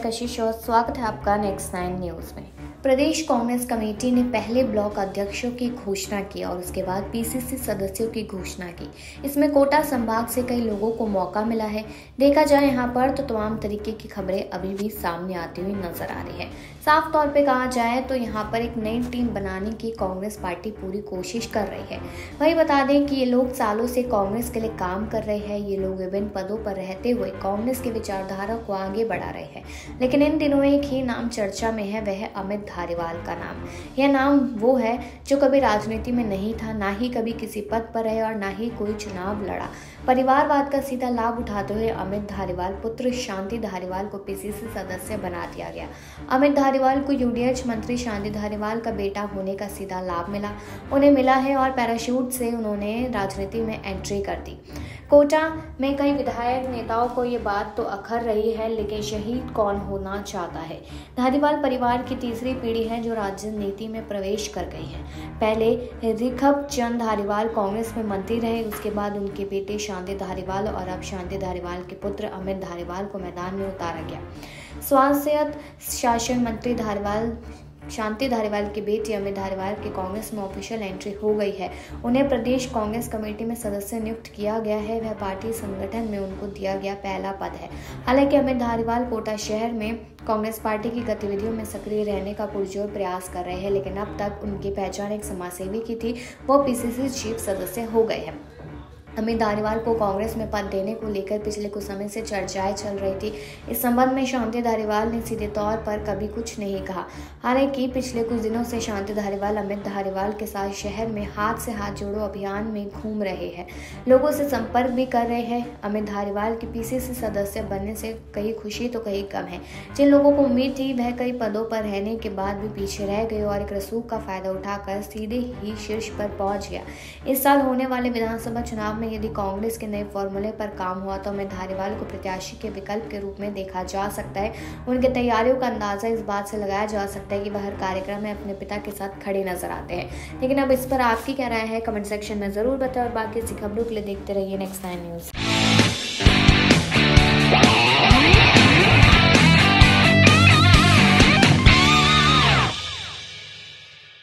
कशिश और स्वागत है आपका नेक्स्ट 9 न्यूज में। प्रदेश कांग्रेस कमेटी ने पहले ब्लॉक अध्यक्षों की घोषणा की और उसके बाद पीसीसी सदस्यों की घोषणा की। इसमें कोटा संभाग से कई लोगों को मौका मिला है। देखा जाए यहाँ पर तो तमाम तरीके की खबरें अभी भी सामने आती हुई नजर आ रही है। साफ तौर पे कहा जाए तो यहाँ पर एक नई टीम बनाने की कांग्रेस पार्टी पूरी कोशिश कर रही है। वही बता दें कि ये लोग सालों से कांग्रेस के लिए काम कर रहे हैं। ये लोग विभिन्न पदों पर रहते हुए कांग्रेस की विचारधारा को आगे बढ़ा रहे हैं, लेकिन इन दिनों एक ही नाम चर्चा में है, वह है अमित धारीवाल का नाम। यह नाम वो है जो कभी राजनीति में नहीं था, ना ही कभी किसी पद पर रहे और ना ही कोई चुनाव लड़ा। परिवारवाद का सीधा लाभ उठाते हुए अमित धारीवाल पुत्र शांति धारीवाल को पीसीसी सदस्य बना दिया गया। अमित धारीवाल को यूडीएच मंत्री शांति धारीवाल का बेटा होने का सीधा लाभ उन्हें मिला है और पैराशूट से उन्होंने राजनीति में एंट्री कर दी। कोटा में कई विधायक नेताओं को ये बात तो अखर रही है, लेकिन शहीद कौन होना चाहता है। धारीवाल परिवार की तीसरी पीढ़ी है जो राजनीति में प्रवेश कर गई है। पहले रिखब चंद धारीवाल कांग्रेस में मंत्री रहे, उसके बाद उनके बेटे शांति धारीवाल और अब शांति धारीवाल के पुत्र अमित धारीवाल को मैदान में उतारा गया। स्वायत्त शासन मंत्री शांति धारीवाल की बेटी अमित धारीवाल की कांग्रेस में ऑफिशियल एंट्री हो गई है। उन्हें प्रदेश कांग्रेस कमेटी में सदस्य नियुक्त किया गया है। वह पार्टी संगठन में उनको दिया गया पहला पद है। हालांकि अमित धारीवाल कोटा शहर में कांग्रेस पार्टी की गतिविधियों में सक्रिय रहने का पुरजोर प्रयास कर रहे हैं, लेकिन अब तक उनकी पहचान एक समाजसेवी की थी। वो पीसीसी चीफ सदस्य हो गए हैं। अमित धारीवाल को कांग्रेस में पद देने को लेकर पिछले कुछ समय से चर्चाएं चल रही थी। इस संबंध में शांति धारीवाल ने सीधे तौर पर कभी कुछ नहीं कहा। हालांकि पिछले कुछ दिनों से शांति धारीवाल अमित धारीवाल के साथ शहर में हाथ से हाथ जोड़ो अभियान में घूम रहे हैं, लोगों से संपर्क भी कर रहे हैं। अमित धारीवाल के पीसीसी सदस्य बनने से कहीं खुशी तो कहीं गम है। जिन लोगों को उम्मीद थी वह कई पदों पर रहने के बाद भी पीछे रह गए और एक रसूख का फायदा उठाकर सीधे ही शीर्ष पर पहुंच गया। इस साल होने वाले विधानसभा चुनाव में यदि कांग्रेस के नए फॉर्मूले पर काम हुआ तो अमित धारीवाल को प्रत्याशी के विकल्प के रूप में देखा जा सकता है। उनके तैयारियों का अंदाजा इस बात से लगाया जा सकता है कि वह हर कार्यक्रम में अपने पिता के साथ खड़े नजर आते हैं। लेकिन अब इस पर आपकी क्या राय है, कमेंट सेक्शन में जरूर बताएं और बाकी ऐसी खबरों के लिए देखते रहिए नेक्स्ट 9 न्यूज।